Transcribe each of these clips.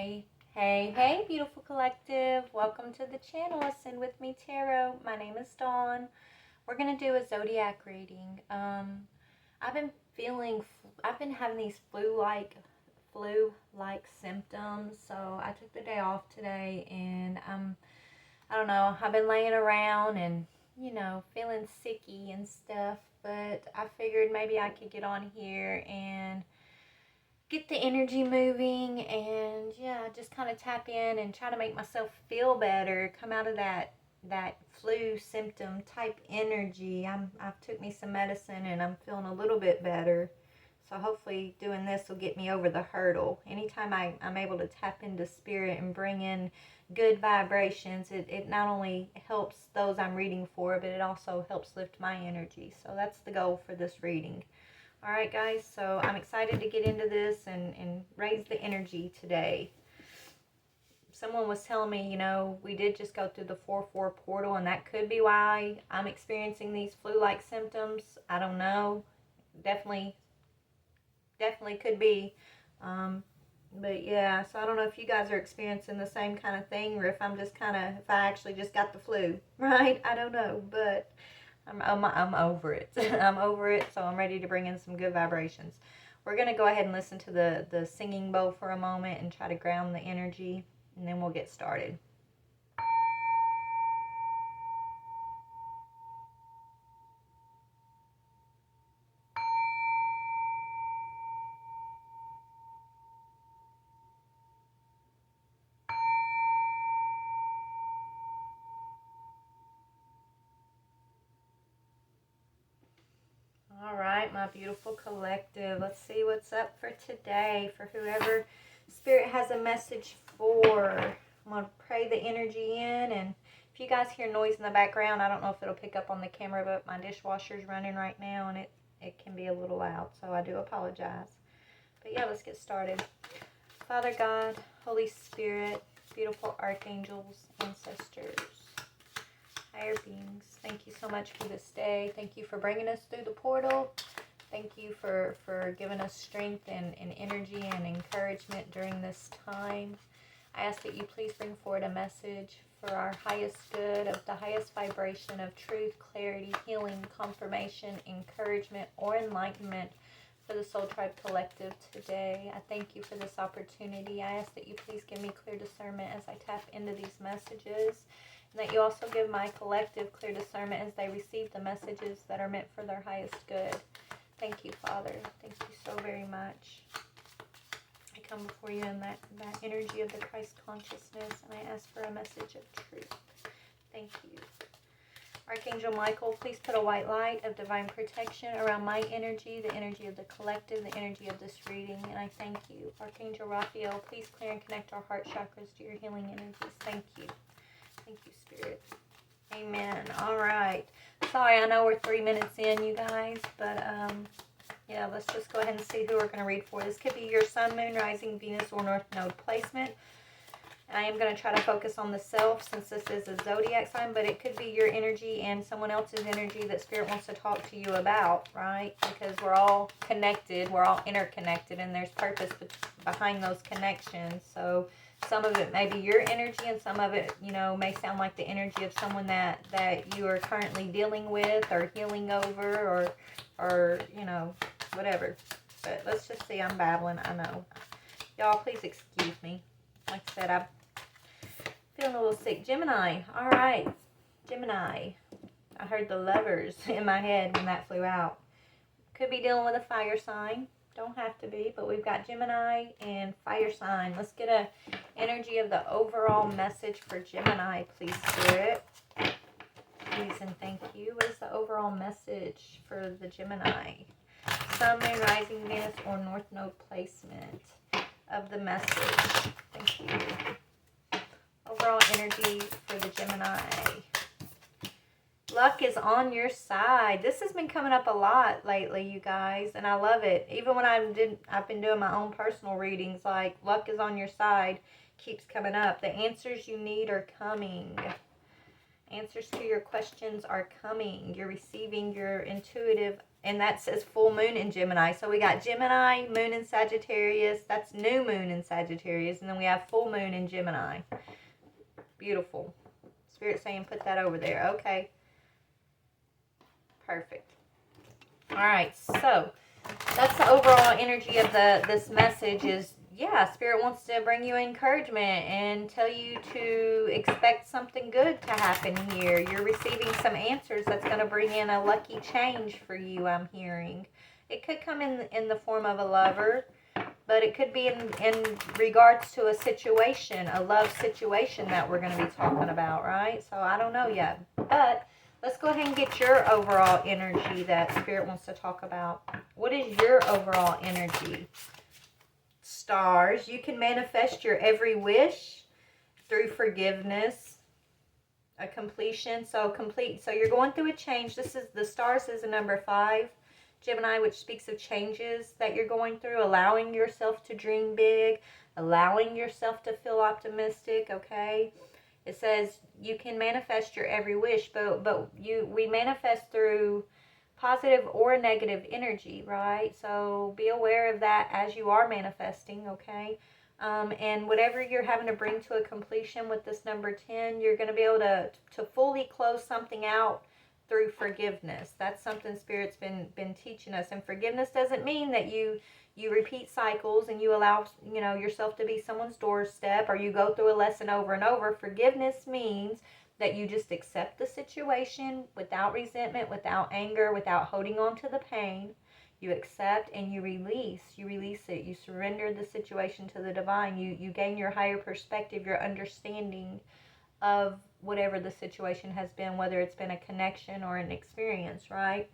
Hey, beautiful collective. Welcome to the channel. Ascend with me Tarot. My name is Dawn. We're going to do a zodiac reading. I've been feeling, I've been having these flu-like symptoms. So I took the day off today and I don't know, I've been laying around and, feeling sicky and stuff. But I figured maybe I could get on here and get the energy moving and just kind of tap in and try to make myself feel better, come out of that flu symptom type energy. I've took me some medicine and I'm feeling a little bit better, so hopefully doing this will get me over the hurdle. Anytime I'm able to tap into spirit and bring in good vibrations, it not only helps those I'm reading for, but it also helps lift my energy. So that's the goal for this reading. Alright guys, so I'm excited to get into this and raise the energy today. Someone was telling me, we did just go through the 4-4 portal, and that could be why I'm experiencing these flu-like symptoms. I don't know. Definitely could be. But yeah, so I don't know if you guys are experiencing the same kind of thing, or if if I actually just got the flu, right? I don't know, but I'm over it. I'm over it, so I'm ready to bring in some good vibrations. We're going to go ahead and listen to the singing bowl for a moment and try to ground the energy, and then we'll get started. All right, my beautiful collective. Let's see what's up for today for whoever Spirit has a message for. I'm going to pray the energy in, and if you guys hear noise in the background, I don't know if it'll pick up on the camera, but my dishwasher's running right now, and it can be a little loud, so I do apologize. But yeah, let's get started. Father God, Holy Spirit, beautiful archangels, ancestors, higher beings, thank you so much for this day. Thank you for bringing us through the portal. Thank you for giving us strength and energy and encouragement during this time. I ask that you please bring forward a message for our highest good, of the highest vibration of truth, clarity, healing, confirmation, encouragement, or enlightenment for the Soul Tribe Collective today. I thank you for this opportunity. I ask that you please give me clear discernment as I tap into these messages, and that you also give my collective clear discernment as they receive the messages that are meant for their highest good. Thank you, Father. Thank you so very much. I come before you in that energy of the Christ consciousness, and I ask for a message of truth. Thank you. Archangel Michael, please put a white light of divine protection around my energy, the energy of the collective, the energy of this reading, and I thank you. Archangel Raphael, please clear and connect our heart chakras to your healing energies. Thank you. Thank you, Spirit. Amen. All right. Sorry, I know we're 3 minutes in, you guys, but yeah, let's just go ahead and see who we're going to read for. This could be your Sun, Moon, Rising, Venus, or North Node placement. And I am going to try to focus on the self since this is a zodiac sign, but it could be your energy and someone else's energy that Spirit wants to talk to you about, right? Because we're all connected, we're all interconnected, and there's purpose behind those connections. So some of it may be your energy, and some of it, may sound like the energy of someone that you are currently dealing with or healing over or whatever. But let's just see. I'm babbling, I know. Y'all, please excuse me. Like I said, I'm feeling a little sick. Gemini. All right. Gemini. I heard the Lovers in my head when that flew out. Could be dealing with a fire sign. Don't have to be, but we've got Gemini and fire sign. Let's get a energy of the overall message for Gemini, please, Spirit. Please and thank you. What is the overall message for the Gemini? Sun, Moon, Rising, Venus, or North Node placement of the message. Thank you. Overall energy for the Gemini. Luck is on your side. This has been coming up a lot lately, you guys, and I love it. Even when I've been doing my own personal readings, like luck is on your side keeps coming up. The answers you need are coming. Answers to your questions are coming. You're receiving your intuitive And that says full moon in Gemini. So we got Gemini, moon in Sagittarius. That's new moon in Sagittarius. And then we have full moon in Gemini. Beautiful. Spirit saying put that over there. Okay. Perfect. All right. So that's the overall energy of this message is, yeah, Spirit wants to bring you encouragement and tell you to expect something good to happen here. You're receiving some answers that's going to bring in a lucky change for you, I'm hearing. It could come in the form of a lover, but it could be in regards to a situation, a love situation that we're going to be talking about, right? So I don't know yet. But let's go ahead and get your overall energy that Spirit wants to talk about. What is your overall energy? Stars, you can manifest your every wish through forgiveness, a completion. So you're going through a change. This is the stars is a number 5, Gemini, which speaks of changes that you're going through, allowing yourself to dream big, allowing yourself to feel optimistic. Okay, it says you can manifest your every wish, but we manifest through positive or negative energy, right? So be aware of that as you are manifesting, okay? And whatever you're having to bring to a completion with this number 10, you're going to be able to fully close something out through forgiveness. That's something Spirit's been teaching us. And forgiveness doesn't mean that you repeat cycles and you allow, yourself to be someone's doorstep, or you go through a lesson over and over. Forgiveness means that you just accept the situation without resentment, without anger, without holding on to the pain. You accept and you release. You release it. You surrender the situation to the divine. You gain your higher perspective, your understanding of whatever the situation has been, whether it's been a connection or an experience, right?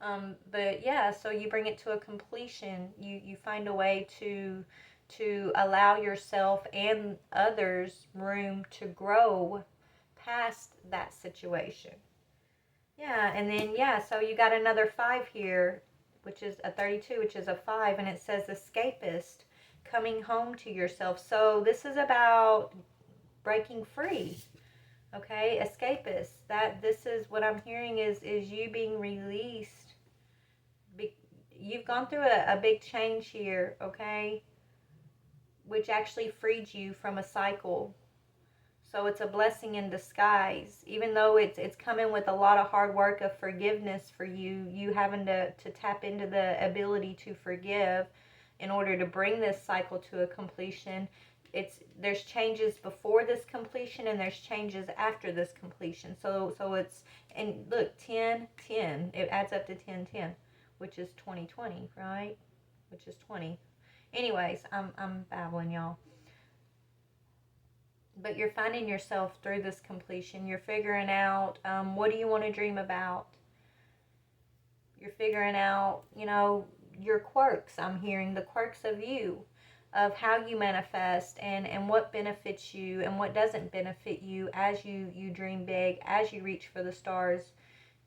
But yeah, so you bring it to a completion. You find a way to allow yourself and others room to grow past that situation. Yeah, and then, yeah, so you got another 5 here, which is a 32, which is a 5, and it says escapist, coming home to yourself. So this is about breaking free, okay? Escapist, this is what I'm hearing is you being released. You've gone through a big change here, okay? Which actually freed you from a cycle. So it's a blessing in disguise. Even though it's coming with a lot of hard work of forgiveness for you having to tap into the ability to forgive in order to bring this cycle to a completion. There's changes before this completion and there's changes after this completion. So it's, and look, 10, it adds up to 10, which is 2020, right? Which is 20. Anyways, I'm babbling, y'all. But you're finding yourself through this completion. You're figuring out what do you want to dream about. You're figuring out, your quirks. I'm hearing the quirks of you, of how you manifest and what benefits you and what doesn't benefit you as you dream big, as you reach for the stars.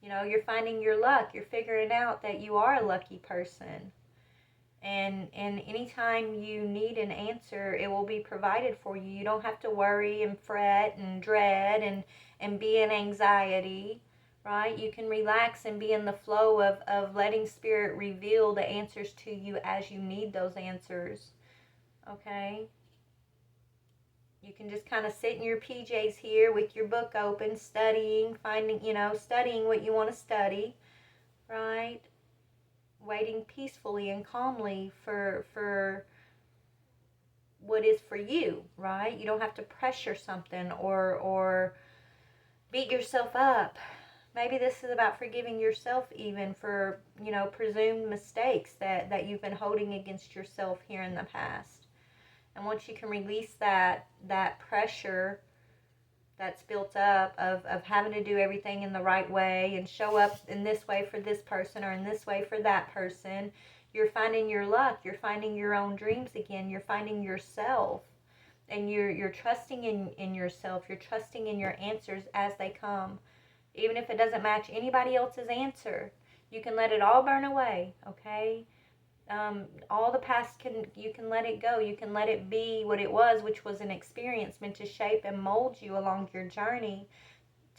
You're finding your luck. You're figuring out that you are a lucky person. And anytime you need an answer, it will be provided for you. You don't have to worry and fret and dread and be in anxiety, right? You can relax and be in the flow of letting Spirit reveal the answers to you as you need those answers, okay? You can just kind of sit in your PJs here with your book open, studying, studying what you want to study, right? Waiting peacefully and calmly for what is for you, right? You don't have to pressure something or beat yourself up. Maybe this is about forgiving yourself even for, presumed mistakes that you've been holding against yourself here in the past. And once you can release that pressure that's built up of having to do everything in the right way and show up in this way for this person or in this way for that person, you're finding your luck. You're finding your own dreams again. You're finding yourself. And you're trusting in yourself. You're trusting in your answers as they come. Even if it doesn't match anybody else's answer, you can let it all burn away, okay? All the past, you can let it go. You can let it be what it was, which was an experience meant to shape and mold you along your journey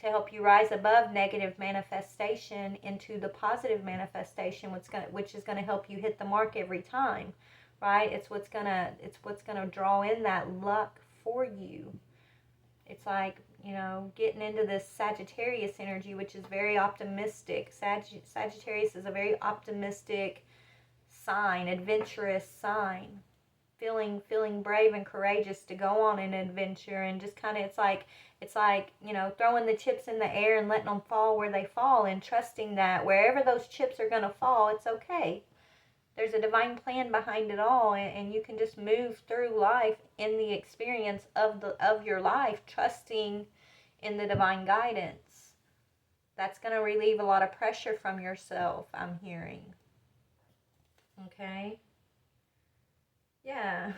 to help you rise above negative manifestation into the positive manifestation, which is gonna help you hit the mark every time, right? It's what's gonna draw in that luck for you. It's like, you know, getting into this Sagittarius energy, which is very optimistic. Sagittarius is a very optimistic sign, adventurous sign. Feeling brave and courageous to go on an adventure, and just kind of, it's like, you know, throwing the chips in the air and letting them fall where they fall, and trusting that wherever those chips are going to fall, it's okay. There's a divine plan behind it all, and you can just move through life in the experience of your life, trusting in the divine guidance. That's going to relieve a lot of pressure from yourself, I'm hearing. Okay? Yeah.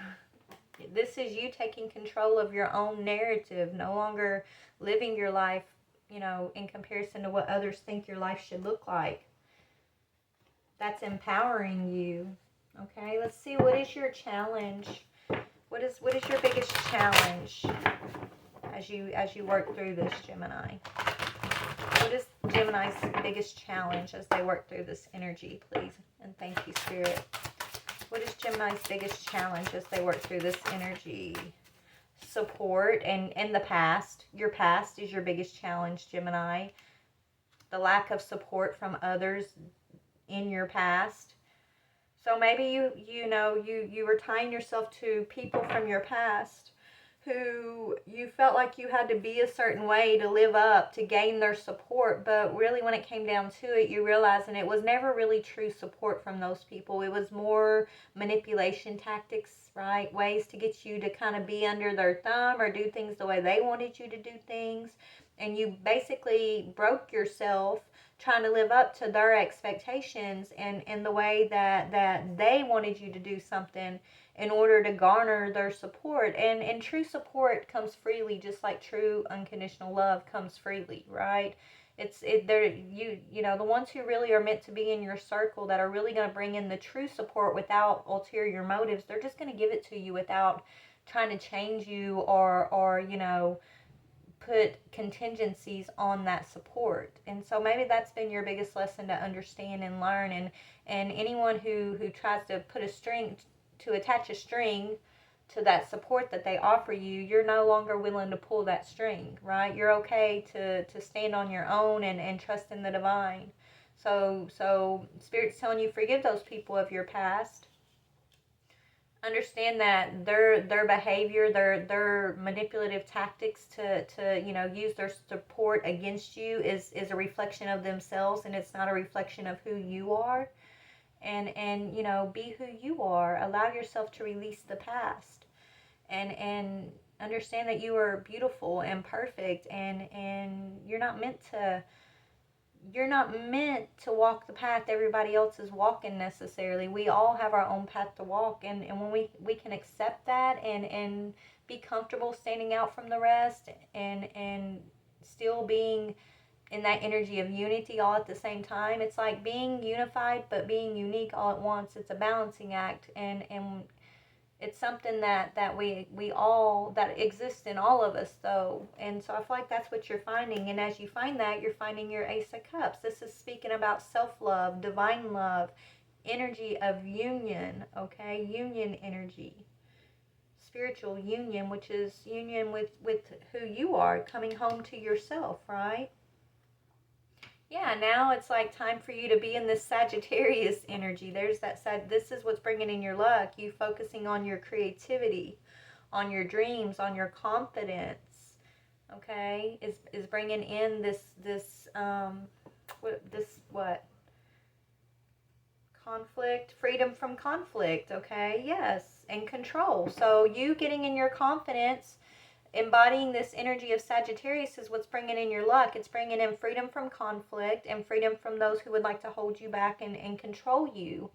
This is you taking control of your own narrative, no longer living your life, you know, in comparison to what others think your life should look like. That's empowering you. Okay, let's see, what is your challenge? What is your biggest challenge as you work through this, Gemini? What is Gemini's biggest challenge as they work through this energy, please? And thank you, Spirit. What is Gemini's biggest challenge as they work through this energy? Support, and in the past, your past is your biggest challenge, Gemini. The lack of support from others in your past. So maybe you were tying yourself to people from your past who you felt like you had to be a certain way to live up, to gain their support. But really, when it came down to it, you realize, and it was never really true support from those people. It was more manipulation tactics, right? Ways to get you to kind of be under their thumb or do things the way they wanted you to do things. And you basically broke yourself trying to live up to their expectations and the way that they wanted you to do something in order to garner their support. And true support comes freely, just like true unconditional love comes freely, right? You know, the ones who really are meant to be in your circle, that are really going to bring in the true support without ulterior motives, they're just going to give it to you without trying to change you or you know, put contingencies on that support. And so maybe that's been your biggest lesson to understand and learn. And anyone who tries to attach a string to that support that they offer you, you're no longer willing to pull that string, right? You're okay to stand on your own and trust in the divine. So Spirit's telling you, forgive those people of your past. Understand that their behavior, their manipulative tactics to you know, use their support against you is a reflection of themselves, and it's not a reflection of who you are. And you know, be who you are. Allow yourself to release the past, and understand that you are beautiful and perfect, and you're not meant to walk the path everybody else is walking necessarily. We all have our own path to walk, and when we can accept that and be comfortable standing out from the rest, and still being in that energy of unity all at the same time. It's like being unified but being unique all at once. It's a balancing act, and it's something that we all, that exists in all of us, though. And so I feel like that's what you're finding. And as you find that, you're finding your Ace of Cups. This is speaking about self-love, divine love, energy of union, okay? Union energy. Spiritual union, which is union with who you are, coming home to yourself, right? Yeah, now it's like time for you to be in this Sagittarius energy. There's that this is what's bringing in your luck. You focusing on your creativity, on your dreams, on your confidence. Okay, is bringing in this conflict, freedom from conflict. Okay, yes, and control. So you getting in your confidence, embodying this energy of Sagittarius, is what's bringing in your luck. It's bringing in freedom from conflict and freedom from those who would like to hold you back and control you.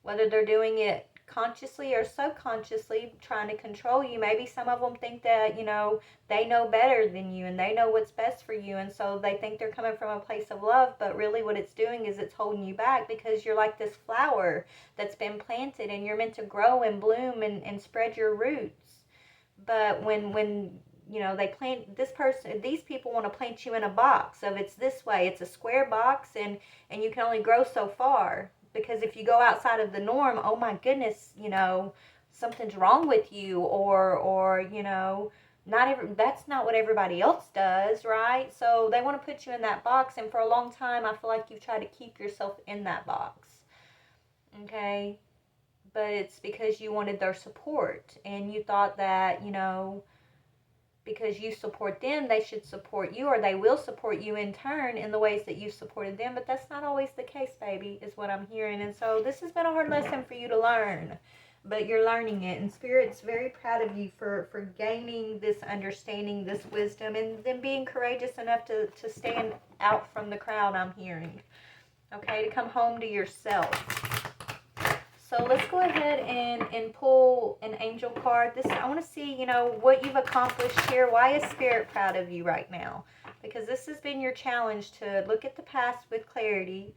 Whether they're doing it consciously or subconsciously, trying to control you. Maybe some of them think that, you know, they know better than you and they know what's best for you. And so they think they're coming from a place of love. But really what it's doing is it's holding you back, because you're like this flower that's been planted and you're meant to grow and bloom and spread your roots. But when you know, these people want to plant you in a box of it's this way, it's a square box, and you can only grow so far, because if you go outside of the norm, oh my goodness, you know, something's wrong with you, or you know, that's not what everybody else does, right? So they want to put you in that box, and for a long time I feel like you've tried to keep yourself in that box. Okay, but it's because you wanted their support, and you thought that, you know, because you support them, they should support you, or they will support you in turn in the ways that you supported them. But that's not always the case, baby, is what I'm hearing. And so this has been a hard lesson for you to learn, but you're learning it. And Spirit's very proud of you for gaining this understanding, this wisdom, and then being courageous enough to stand out from the crowd, I'm hearing. Okay, to come home to yourself. So let's go ahead and pull an angel card. I want to see, you know, what you've accomplished here. Why is Spirit proud of you right now? Because this has been your challenge, to look at the past with clarity,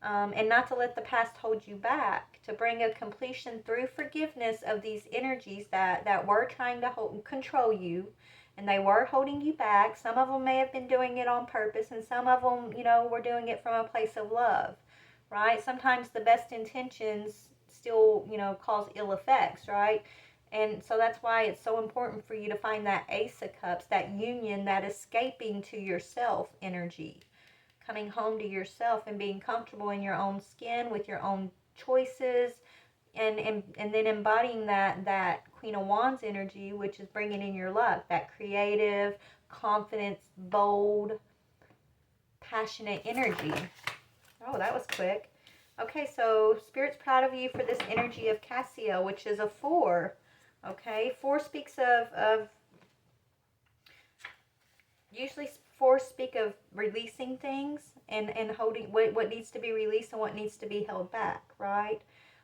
and not to let the past hold you back, to bring a completion through forgiveness of these energies that were trying to control you, and they were holding you back. Some of them may have been doing it on purpose, and some of them, you know, were doing it from a place of love, right? Sometimes the best intentions still, you know, cause ill effects, right? And so that's why it's so important for you to find that Ace of Cups, that union, that escaping to yourself energy, coming home to yourself and being comfortable in your own skin with your own choices, and then embodying that Queen of Wands energy, which is bringing in your luck, that creative, confidence, bold, passionate energy. Oh, that was quick. Okay, so Spirit's proud of you for this energy of Cassiel, which is a 4. Okay, 4 speaks of usually 4 speak of releasing things and holding what needs to be released and what needs to be held back, right?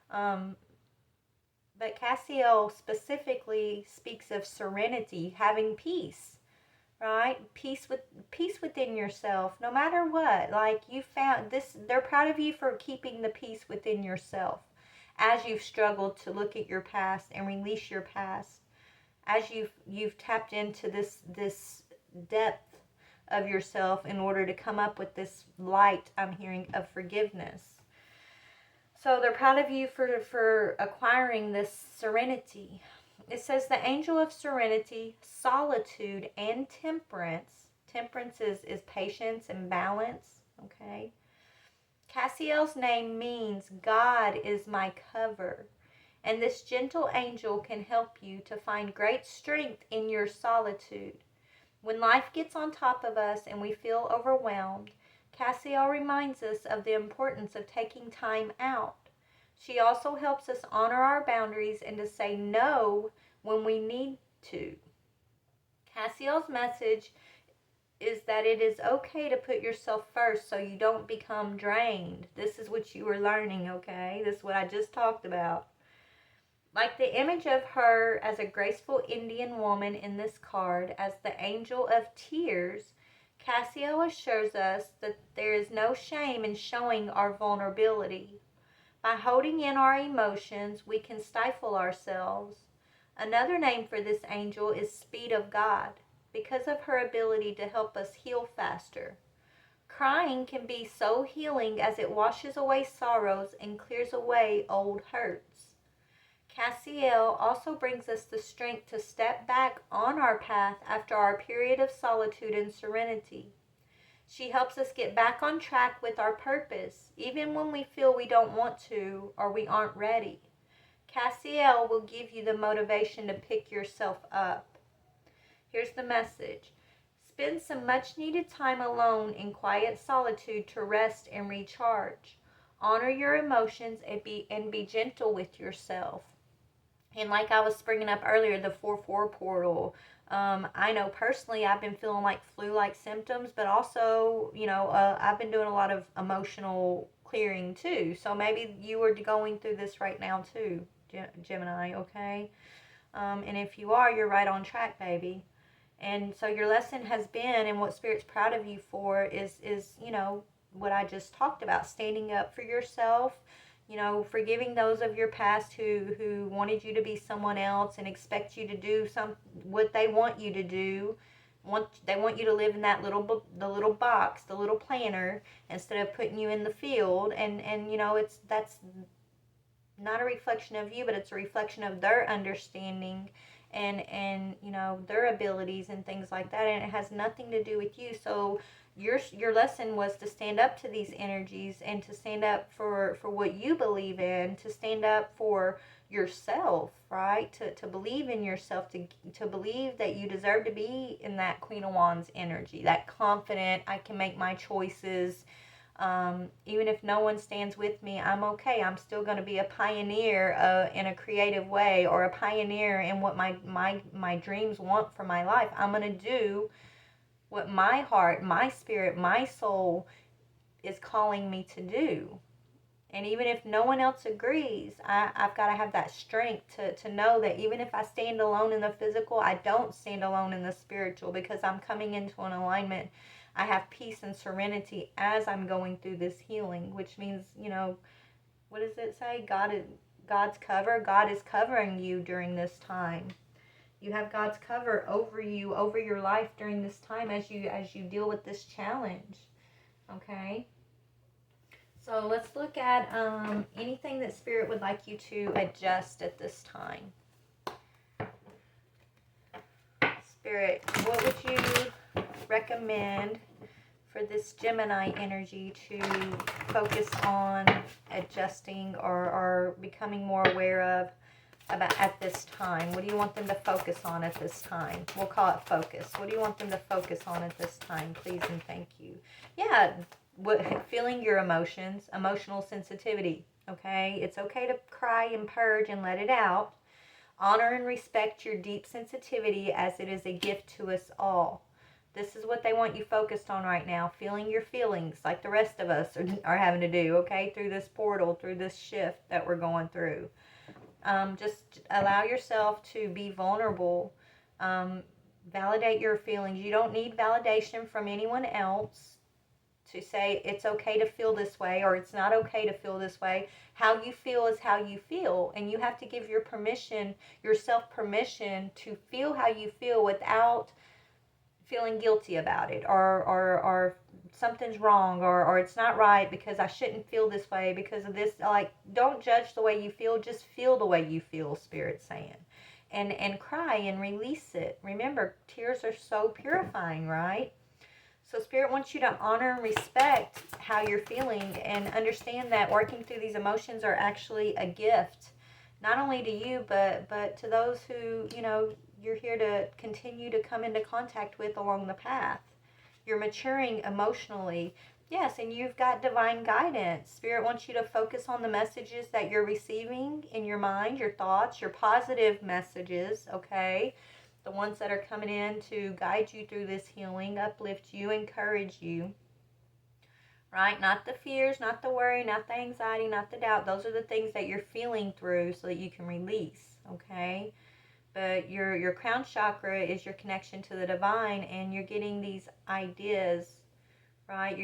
But Cassiel specifically speaks of serenity, having peace, right? Peace within yourself, no matter what. Like, you found this, they're proud of you for keeping the peace within yourself as you've struggled to look at your past and release your past, as you've tapped into this depth of yourself in order to come up with this light, I'm hearing, of forgiveness. So they're proud of you for acquiring this serenity. It says the angel of serenity, solitude, and temperance. Temperance is patience and balance, okay? Cassiel's name means God is my cover. And this gentle angel can help you to find great strength in your solitude. When life gets on top of us and we feel overwhelmed, Cassiel reminds us of the importance of taking time out. She also helps us honor our boundaries and to say no when we need to. Cassiel's message is that it is okay to put yourself first so you don't become drained. This is what you were learning, okay? This is what I just talked about. Like the image of her as a graceful Indian woman in this card, as the angel of tears, Cassiel assures us that there is no shame in showing our vulnerability. By holding in our emotions, we can stifle ourselves. Another name for this angel is Speed of God, because of her ability to help us heal faster. Crying can be so healing as it washes away sorrows and clears away old hurts. Cassiel also brings us the strength to step back on our path after our period of solitude and serenity. She helps us get back on track with our purpose, even when we feel we don't want to or we aren't ready. Cassiel will give you the motivation to pick yourself up. Here's the message. Spend some much needed time alone in quiet solitude to rest and recharge. Honor your emotions and be gentle with yourself. And like I was bringing up earlier, the 4-4 portal, I know personally I've been feeling like flu-like symptoms, but also, you know, I've been doing a lot of emotional clearing too. So maybe you are going through this right now too, Gemini, okay? And if you are, you're right on track, baby. And so your lesson has been, and what Spirit's proud of you for is, you know, what I just talked about, standing up for yourself, forgiving those of your past who wanted you to be someone else and expect you to do what they want you to do. They want you to live in that the little box, the little planner, instead of putting you in the field. And that's not a reflection of you, but it's a reflection of their understanding and their abilities and things like that, and it has nothing to do with you. So your lesson was to stand up to these energies and to stand up for what you believe in, to stand up for yourself, right? To believe in yourself, to believe that you deserve to be in that Queen of Wands energy, that confident, I can make my choices. Even if no one stands with me, I'm okay. I'm still going to be a pioneer in a creative way, or a pioneer in what my dreams want for my life. I'm going to do what my heart, my spirit, my soul is calling me to do. And even if no one else agrees, I've got to have that strength to know that even if I stand alone in the physical, I don't stand alone in the spiritual, because I'm coming into an alignment. I have peace and serenity as I'm going through this healing, which means, what does it say? God's cover. God is covering you during this time. You have God's cover over you, over your life during this time as you deal with this challenge. Okay? So let's look at anything that Spirit would like you to adjust at this time. Spirit, what would you recommend for this Gemini energy to focus on adjusting or becoming more aware of about at this time? What do you want them to focus on at this time? We'll call it focus. What do you want them to focus on at this time, please and thank you? Yeah, feeling your emotions, emotional sensitivity, okay? It's okay to cry and purge and let it out. Honor and respect your deep sensitivity, as it is a gift to us all. This is what they want you focused on right now, feeling your feelings like the rest of us are having to do, okay, through this portal, through this shift that we're going through. Just allow yourself to be vulnerable. Validate your feelings. You don't need validation from anyone else to say it's okay to feel this way or it's not okay to feel this way. How you feel is how you feel, and you have to give yourself permission to feel how you feel without feeling guilty about it, or something's wrong, or it's not right because I shouldn't feel this way because of this. Like, don't judge the way you feel, just feel the way you feel, Spirit's saying. And cry and release it. Remember, tears are so purifying, right? So Spirit wants you to honor and respect how you're feeling, and understand that working through these emotions are actually a gift, not only to you, but to those who, you're here to continue to come into contact with along the path. You're maturing emotionally. Yes, and you've got divine guidance. Spirit wants you to focus on the messages that you're receiving in your mind, your thoughts, your positive messages, okay? The ones that are coming in to guide you through this healing, uplift you, encourage you, right? Not the fears, not the worry, not the anxiety, not the doubt. Those are the things that you're feeling through so that you can release, okay? But your crown chakra is your connection to the divine, and you're getting these ideas, right? I'm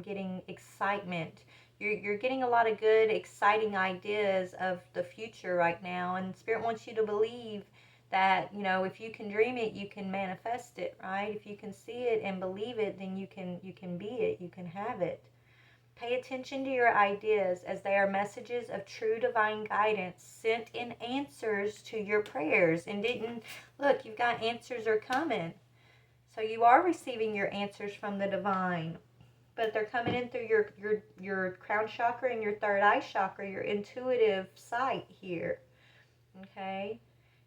getting excitement. You're getting a lot of good, exciting ideas of the future right now, and Spirit wants you to believe that, if you can dream it, you can manifest it, right? If you can see it and believe it, then you can be it, you can have it. Pay attention to your ideas, as they are messages of true divine guidance sent in answers to your prayers. And look, you've got answers are coming. So you are receiving your answers from the divine, but they're coming in through your crown chakra and your third eye chakra, your intuitive sight here. Okay?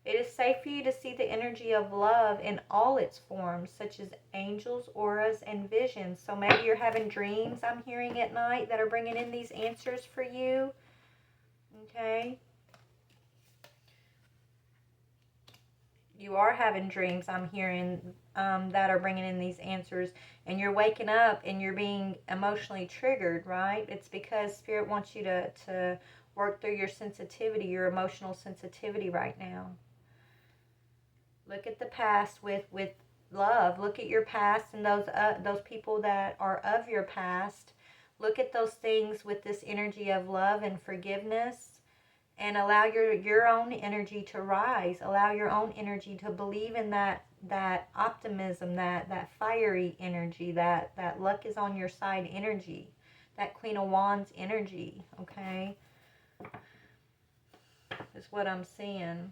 It is safe for you to see the energy of love in all its forms, such as angels, auras, and visions. So maybe you're having dreams, I'm hearing at night, that are bringing in these answers for you. Okay? You are having dreams, I'm hearing, that are bringing in these answers, and you're waking up and you're being emotionally triggered, right? It's because Spirit wants you to work through your sensitivity, your emotional sensitivity right now. Look at the past with love. Look at your past and those people that are of your past. Look at those things with this energy of love and forgiveness, and allow your own energy to rise. Allow your own energy to believe in that optimism, that fiery energy, that luck is on your side energy, that Queen of Wands energy, okay? Is what I'm seeing.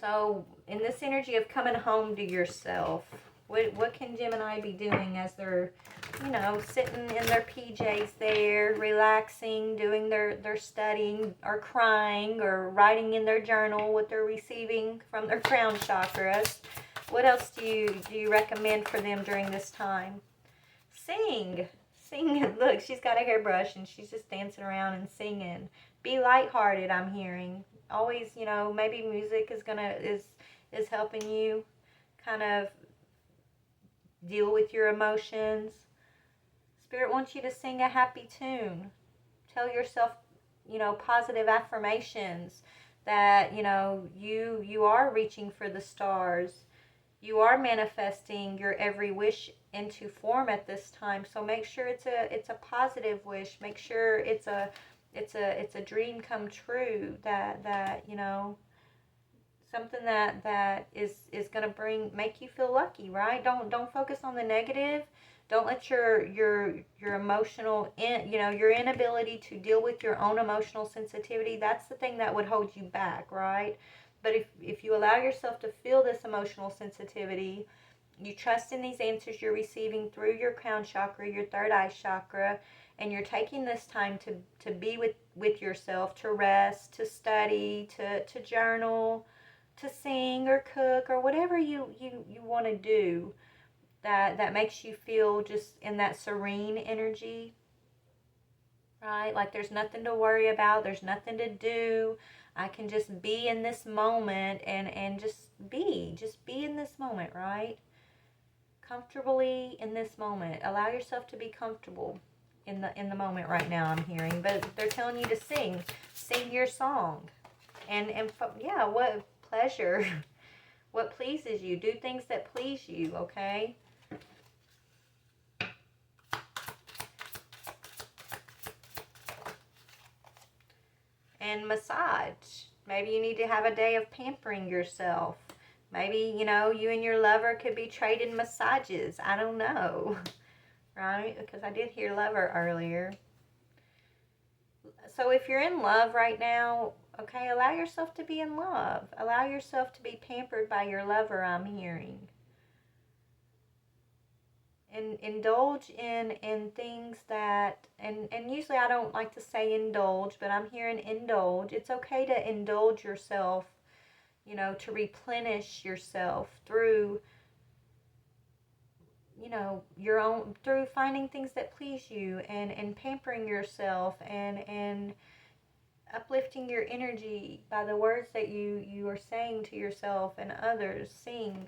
So, in this energy of coming home to yourself, what can Gemini be doing as they're, sitting in their PJs there, relaxing, doing their studying, or crying, or writing in their journal what they're receiving from their crown chakras? What else do you recommend for them during this time? Sing. Look, she's got a hairbrush and she's just dancing around and singing. Be lighthearted, I'm hearing. Always, maybe music is helping you kind of deal with your emotions. Spirit wants you to sing a happy tune. Tell yourself, positive affirmations that, you are reaching for the stars. You are manifesting your every wish into form at this time. So make sure it's a positive wish. Make sure it's a dream come true, that something that is going to make you feel lucky, right? Don't focus on the negative. Don't let your emotional your inability to deal with your own emotional sensitivity, that's the thing that would hold you back, right? But if you allow yourself to feel this emotional sensitivity, you trust in these answers you're receiving through your crown chakra, your third eye chakra, and you're taking this time to be with yourself, to rest, to study, to journal, to sing or cook or whatever you want to do that makes you feel just in that serene energy, right? Like there's nothing to worry about, there's nothing to do. I can just be in this moment and just be in this moment, right? Comfortably in this moment. Allow yourself to be comfortable in the moment right now, I'm hearing. But they're telling you to sing your song. And yeah, what pleasure. What pleases you. Do things that please you, okay? And massage. Maybe you need to have a day of pampering yourself. Maybe, you and your lover could be trading massages. I don't know. Right? Because I did hear lover earlier. So if you're in love right now, okay, allow yourself to be in love. Allow yourself to be pampered by your lover, I'm hearing. And indulge in things that, and usually I don't like to say indulge, but I'm hearing indulge. It's okay to indulge yourself, to replenish yourself through, your own, through finding things that please you and pampering yourself and uplifting your energy by the words that you are saying to yourself and others. Sing.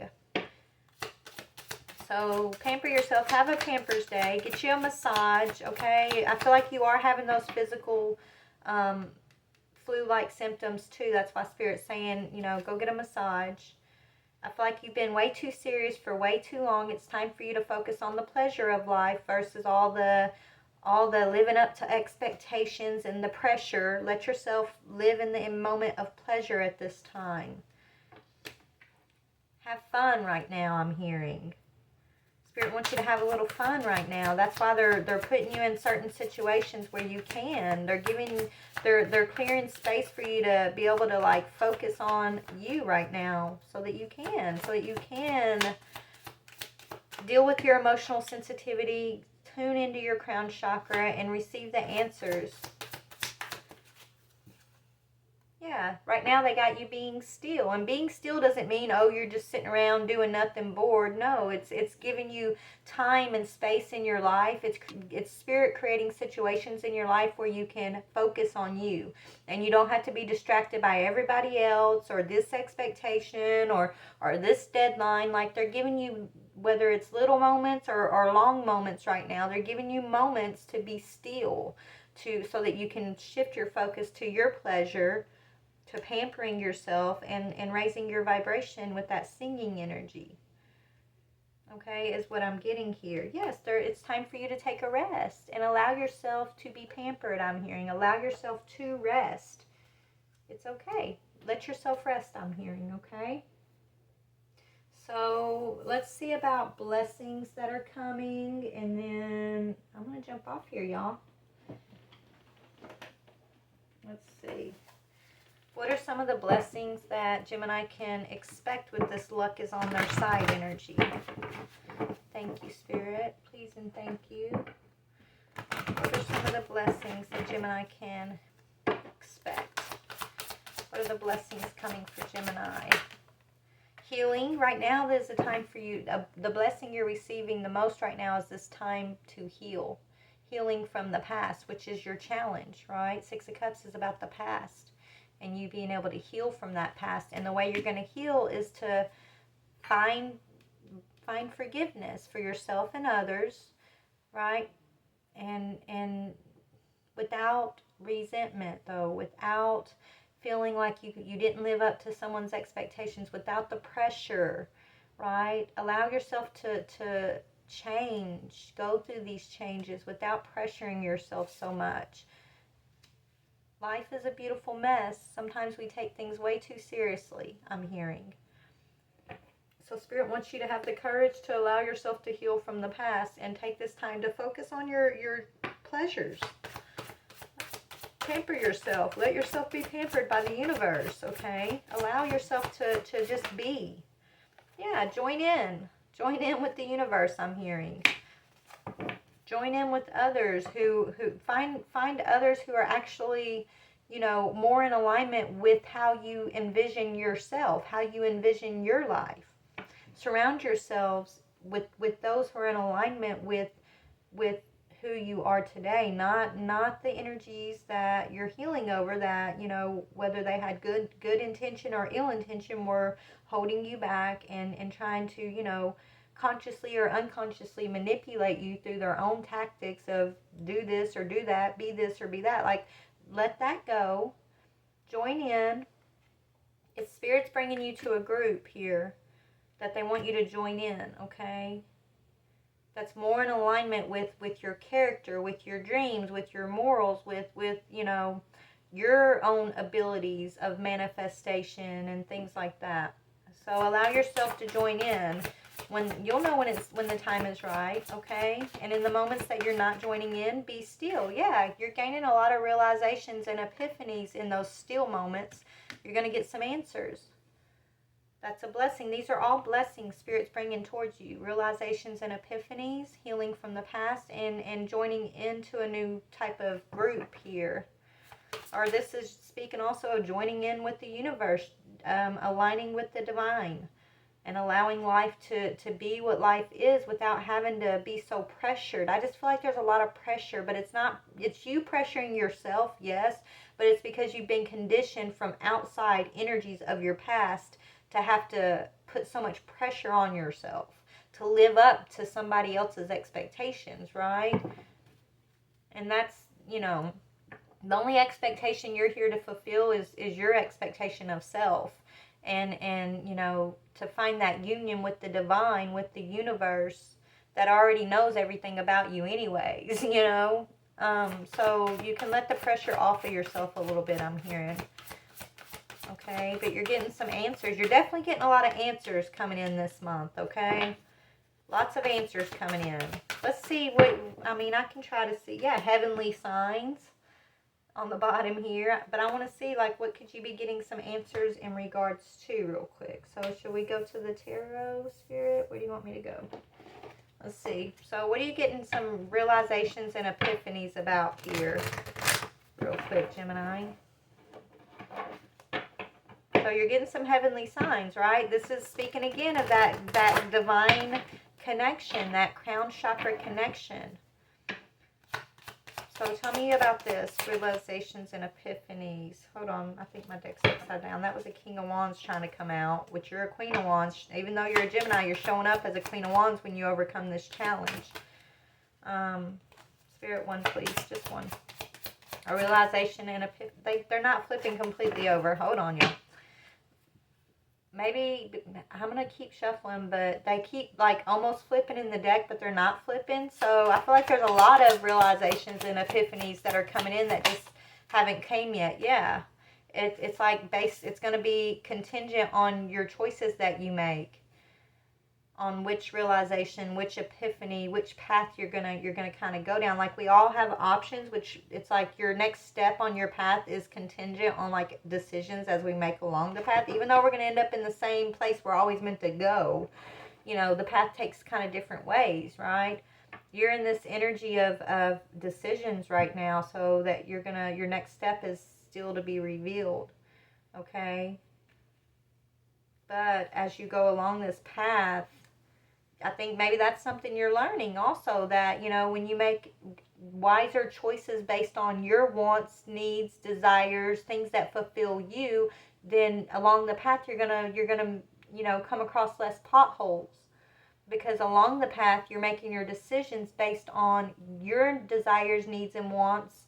So pamper yourself. Have a Pampers Day. Get you a massage, okay? I feel like you are having those physical flu-like symptoms too. That's why Spirit's saying, go get a massage. I feel like you've been way too serious for way too long. It's time for you to focus on the pleasure of life versus all the living up to expectations and the pressure. Let yourself live in the moment of pleasure at this time. Have fun right now, I'm hearing. Spirit wants you to have a little fun right now. That's why they're putting you in certain situations where you can. They're clearing space for you to be able to like focus on you right now so that you can deal with your emotional sensitivity, tune into your crown chakra and receive the answers. Yeah, right now they got you being still. And being still doesn't mean, oh, you're just sitting around doing nothing bored. No, it's giving you time and space in your life. It's Spirit creating situations in your life where you can focus on you. And you don't have to be distracted by everybody else or this expectation or this deadline. Like they're giving you, whether it's little moments or long moments right now, they're giving you moments to be still, so that you can shift your focus to your pleasure, to pampering yourself and raising your vibration with that singing energy. okay, is what I'm getting here. Yes, it's time for you to take a rest and allow yourself to be pampered, I'm hearing. Allow yourself to rest. It's okay. Let yourself rest, I'm hearing, okay? So let's see about blessings that are coming, and then I'm going to jump off here, y'all. Let's see. What are some of the blessings that Gemini can expect with this luck is on their side energy? Thank you, Spirit. Please and thank you. What are some of the blessings that Gemini can expect? What are the blessings coming for Gemini? Healing. Right now, there's a time for you. The blessing you're receiving the most right now is this time to heal. Healing from the past, which is your challenge, right? Six of Cups is about the past and you being able to heal from that past. And the way you're going to heal is to find forgiveness for yourself and others, right? And without resentment, though, without feeling like you didn't live up to someone's expectations, without the pressure, right? Allow yourself to change, go through these changes without pressuring yourself so much. Life is a beautiful mess. Sometimes we take things way too seriously, I'm hearing. So Spirit wants you to have the courage to allow yourself to heal from the past and take this time to focus on your pleasures. Pamper yourself. Let yourself be pampered by the universe, okay? Allow yourself to just be. Yeah, join in. Join in with the universe, I'm hearing. Join in with others who find others who are actually, you know, more in alignment with how you envision yourself, how you envision your life. Surround yourselves with those who are in alignment with who you are today, not the energies that you're healing over that, you know, whether they had good intention or ill intention, were holding you back and trying to, you know, consciously or unconsciously manipulate you through their own tactics of do this or do that, be this or be that. Like, let that go. Join in. If Spirit's bringing you to a group here that they want you to join in, okay? That's more in alignment with your character, with your dreams, with your morals, with you know, your own abilities of manifestation and things like that. So allow yourself to join in. When you'll know when the time is right, okay? And in the moments that you're not joining in, be still. Yeah, you're gaining a lot of realizations and epiphanies in those still moments. You're going to get some answers. That's a blessing. These are all blessings Spirit's bringing towards you. Realizations and epiphanies, healing from the past, and joining into a new type of group here. Or this is speaking also of joining in with the universe, aligning with the divine, and allowing life to be what life is without having to be so pressured. I just feel like there's a lot of pressure, but it's you pressuring yourself, yes, but it's because you've been conditioned from outside energies of your past to have to put so much pressure on yourself to live up to somebody else's expectations, right? And that's, you know, the only expectation you're here to fulfill is your expectation of self. And you know, to find that union with the divine, with the universe that already knows everything about you anyways, you know. So you can let the pressure off of yourself a little bit, I'm hearing. Okay, but you're getting some answers. You're definitely getting a lot of answers coming in this month, okay? Lots of answers coming in. Let's see what, I mean, I can try to see, yeah, heavenly signs on the bottom here. But I want to see, like, what could you be getting some answers in regards to real quick. So, should we go to the tarot, Spirit? Where do you want me to go? Let's see. So, what are you getting some realizations and epiphanies about here real quick, Gemini? So you're getting some heavenly signs, right? This is speaking again of that divine connection, that crown chakra connection. So tell me about this, realizations and epiphanies. Hold on, I think my deck's upside down. That was a King of Wands trying to come out, which you're a Queen of Wands. Even though you're a Gemini, you're showing up as a Queen of Wands when you overcome this challenge. Spirit, one please, just one. A realization and epiphany. They're not flipping completely over. Hold on, y'all. maybe I'm going to keep shuffling, but they keep like almost flipping in the deck, but they're not flipping. So I feel like there's a lot of realizations and epiphanies that are coming in that just haven't came yet. Yeah. It's like it's going to be contingent on your choices that you make, on which realization, which epiphany, which path you're gonna kind of go down. Like we all have options, which it's like your next step on your path is contingent on like decisions as we make along the path. Even though we're gonna end up in the same place we're always meant to go, you know, the path takes kind of different ways, right? You're in this energy of decisions right now, so that your next step is still to be revealed, okay? But as you go along this path, I think maybe that's something you're learning also, that, you know, when you make wiser choices based on your wants, needs, desires, things that fulfill you, then along the path you're going to, you know, come across less potholes, because along the path you're making your decisions based on your desires, needs and wants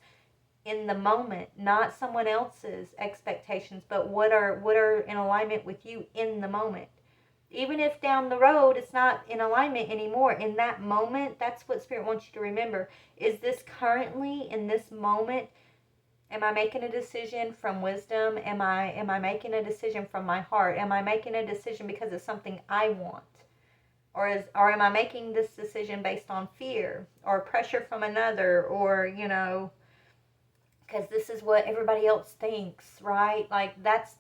in the moment, not someone else's expectations, but what are in alignment with you in the moment. Even if down the road it's not in alignment anymore, in that moment, that's what Spirit wants you to remember. Is this currently, in this moment, am I making a decision from wisdom? Am I making a decision from my heart? Am I making a decision because it's something I want? Or am I making this decision based on fear or pressure from another, or, you know, because this is what everybody else thinks, right? Like that's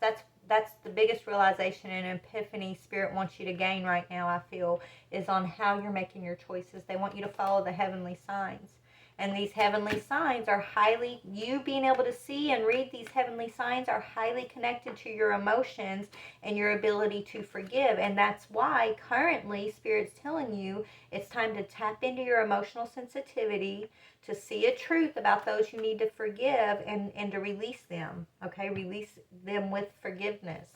the biggest realization and epiphany Spirit wants you to gain right now, I feel, is on how you're making your choices. They want you to follow the heavenly signs. And these heavenly signs are highly, you being able to see and read these heavenly signs are highly connected to your emotions and your ability to forgive. And that's why currently Spirit's telling you it's time to tap into your emotional sensitivity, to see a truth about those you need to forgive, and to release them, okay? Release them with forgiveness,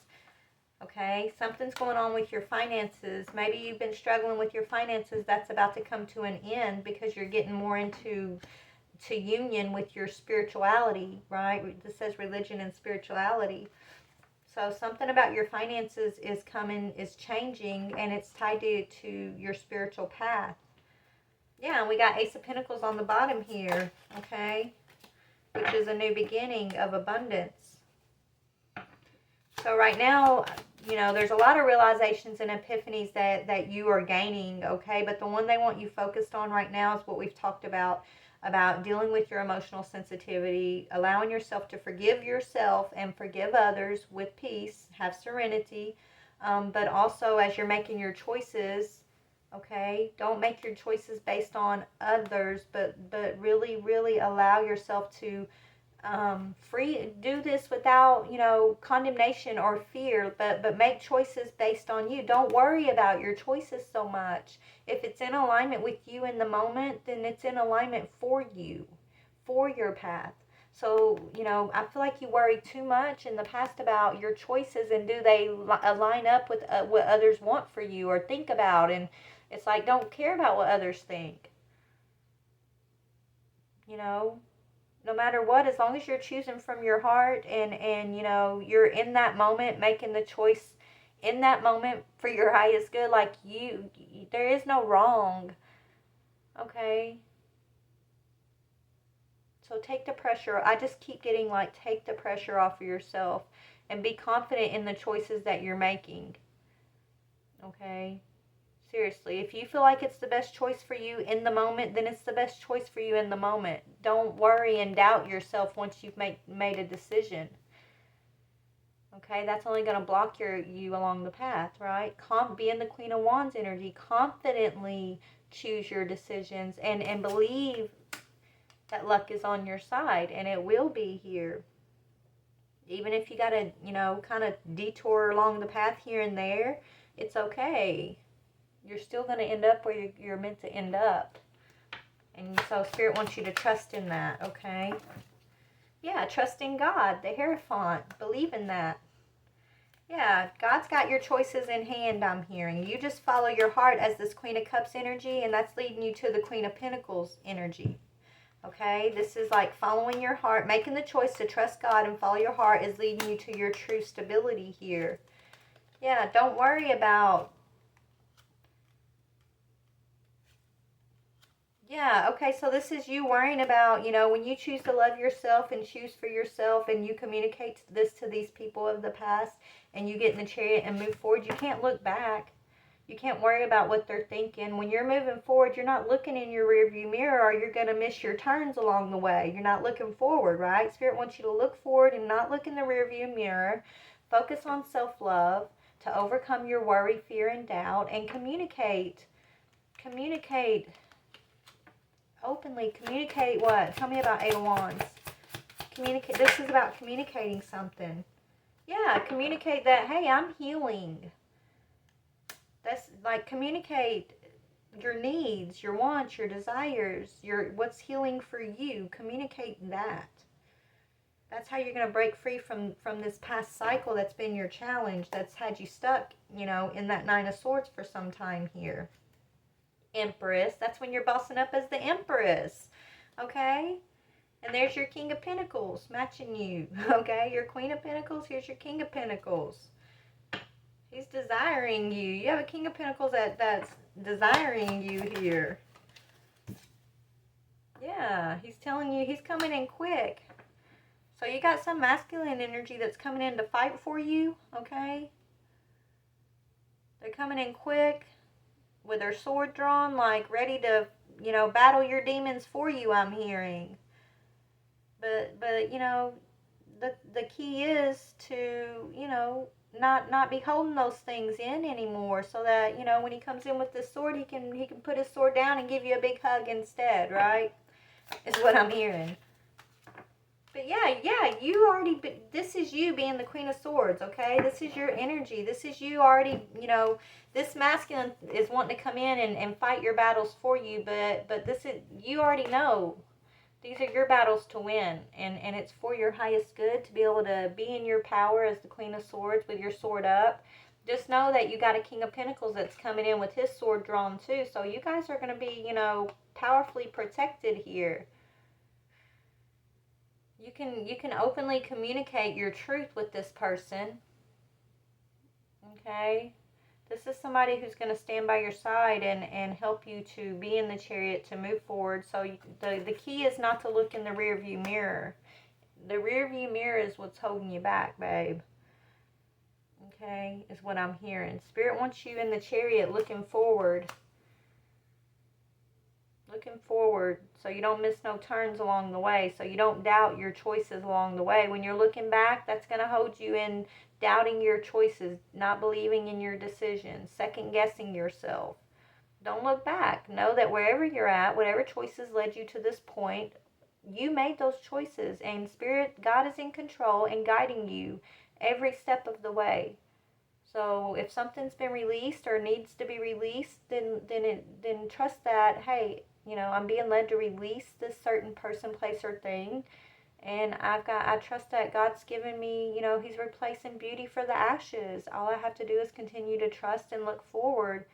okay? Something's going on with your finances. Maybe you've been struggling with your finances. That's about to come to an end because you're getting more into union with your spirituality, right? This says religion and spirituality. So something about your finances is changing, and it's tied to your spiritual path. Yeah, and we got Ace of Pentacles on the bottom here, okay? Which is a new beginning of abundance. So right now, you know, there's a lot of realizations and epiphanies that you are gaining, okay? But the one they want you focused on right now is what we've talked about dealing with your emotional sensitivity, allowing yourself to forgive yourself and forgive others with peace, have serenity, but also as you're making your choices, okay, don't make your choices based on others, but really, really allow yourself to do this without, you know, condemnation or fear, but make choices based on you. Don't worry about your choices so much. If it's in alignment with you in the moment, then it's in alignment for you, for your path. So, you know, I feel like you worry too much in the past about your choices, and do they line up with what others want for you or think about. And it's like, don't care about what others think, you know. No matter what, as long as you're choosing from your heart, and you know, you're in that moment making the choice in that moment for your highest good, like there is no wrong, okay? So take the pressure. I just keep getting like, take the pressure off of yourself and be confident in the choices that you're making, okay? Seriously, if you feel like it's the best choice for you in the moment, then it's the best choice for you in the moment. Don't worry and doubt yourself once you've made a decision. Okay, that's only going to block you along the path, right? Be in the Queen of Wands energy. Confidently choose your decisions, and believe that luck is on your side, and it will be here. Even if you got to, you know, kind of detour along the path here and there, it's okay. You're still going to end up where you're meant to end up. And so Spirit wants you to trust in that, okay? Yeah, trust in God, the Hierophant. Believe in that. Yeah, God's got your choices in hand, I'm hearing. You just follow your heart as this Queen of Cups energy, and that's leading you to the Queen of Pentacles energy. Okay? This is like following your heart. Making the choice to trust God and follow your heart is leading you to your true stability here. Yeah, don't worry about... Yeah, okay, so this is you worrying about, when you choose to love yourself and choose for yourself and you communicate this to these people of the past and you get in the chariot and move forward, you can't look back. You can't worry about what they're thinking. When you're moving forward, you're not looking in your rearview mirror or you're going to miss your turns along the way. You're not looking forward, right? Spirit wants you to look forward and not look in the rearview mirror. Focus on self-love to overcome your worry, fear, and doubt, and communicate. Communicate openly. Communicate what? Tell me about Eight of Wands. Communicate. This is about communicating something. Yeah, communicate that, hey, I'm healing. That's like, communicate your needs, your wants, your desires, what's healing for you. Communicate that. That's how you're going to break free from this past cycle that's been your challenge, that's had you stuck, in that Nine of Swords for some time here. Empress, that's when you're bossing up as the Empress, okay? And there's your King of Pentacles matching you, okay? Your Queen of Pentacles, here's your King of Pentacles. He's desiring you. You have a King of Pentacles that's desiring you here. Yeah, he's telling you he's coming in quick. So you got some masculine energy that's coming in to fight for you, okay? They're coming in quick with their sword drawn, like ready to, battle your demons for you, I'm hearing. But the key is to, not be holding those things in anymore, so that, when he comes in with this sword, he can put his sword down and give you a big hug instead, right? Is what I'm hearing. But yeah, you already, this is you being the Queen of Swords, okay? This is your energy. This is you already, this masculine is wanting to come in and fight your battles for you, but this is, you already know. These are your battles to win, and it's for your highest good to be able to be in your power as the Queen of Swords with your sword up. Just know that you got a King of Pentacles that's coming in with his sword drawn too, so you guys are going to be, powerfully protected here. You can openly communicate your truth with this person, okay? This is somebody who's going to stand by your side and help you to be in the chariot to move forward. So the key is not to look in the rear view mirror. The rear view mirror is what's holding you back, babe. Okay, is what I'm hearing. Spirit wants you in the chariot looking forward. Looking forward so you don't miss no turns along the way. So you don't doubt your choices along the way. When you're looking back, that's going to hold you in doubting your choices, not believing in your decisions, second guessing yourself. Don't look back. Know that wherever you're at, whatever choices led you to this point, you made those choices, and Spirit, God is in control and guiding you every step of the way. So if something's been released or needs to be released, then trust that, hey, I'm being led to release this certain person, place, or thing. And I trust that God's given me, he's replacing beauty for the ashes. All I have to do is continue to trust and look forward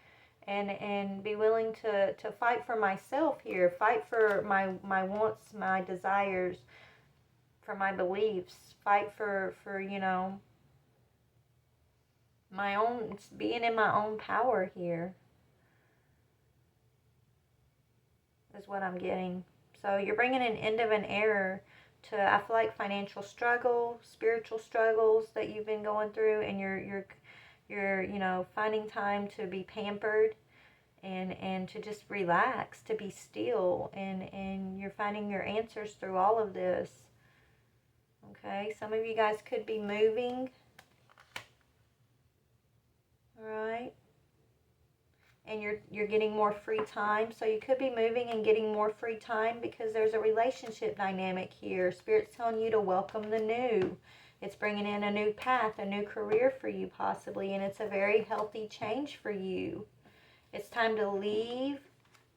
and be willing to fight for myself here, fight for my wants, my desires, for my beliefs, fight for my own, being in my own power here is what I'm getting. So you're bringing an end of an era to, I feel like, financial struggle, spiritual struggles that you've been going through, and you're finding time to be pampered and to just relax, to be still, and you're finding your answers through all of this. Okay, some of you guys could be moving. All right. And you're getting more free time. So you could be moving and getting more free time because there's a relationship dynamic here. Spirit's telling you to welcome the new. It's bringing in a new path, a new career for you possibly, and it's a very healthy change for you. It's time to leave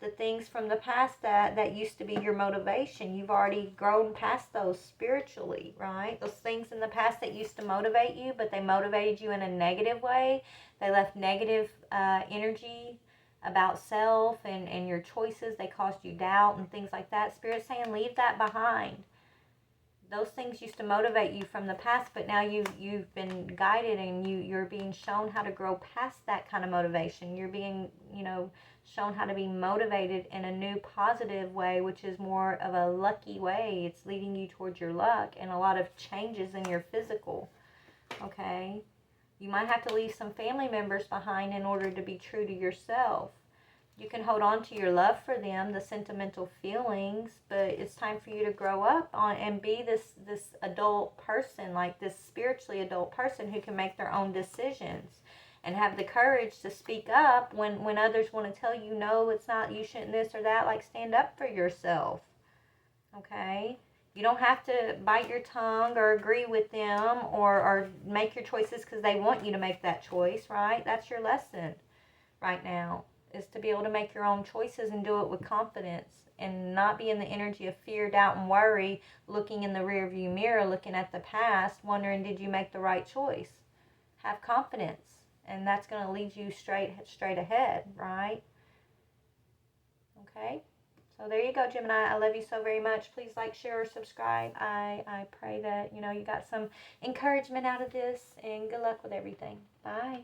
the things from the past that used to be your motivation. You've already grown past those spiritually, right? Those things in the past that used to motivate you, but they motivated you in a negative way. They left negative energy about self and your choices. They caused you doubt and things like that. Spirit's saying leave that behind. those things used to motivate you from the past, but now you've been guided, and you're being shown how to grow past that kind of motivation. You're being, shown how to be motivated in a new positive way, which is more of a lucky way. It's leading you towards your luck and a lot of changes in your physical. Okay? You might have to leave some family members behind in order to be true to yourself. You can hold on to your love for them, the sentimental feelings, but it's time for you to grow up and be this adult person, like this spiritually adult person who can make their own decisions and have the courage to speak up when others want to tell you, no, it's not, you shouldn't this or that. Like, stand up for yourself. Okay? You don't have to bite your tongue or agree with them or make your choices because they want you to make that choice, right? That's your lesson right now, is to be able to make your own choices and do it with confidence and not be in the energy of fear, doubt, and worry, looking in the rearview mirror, looking at the past, wondering, did you make the right choice? Have confidence, and that's going to lead you straight ahead, right? Okay? So there you go, Gemini. I love you so very much. Please like, share, or subscribe. I pray that, you got some encouragement out of this, and good luck with everything. Bye.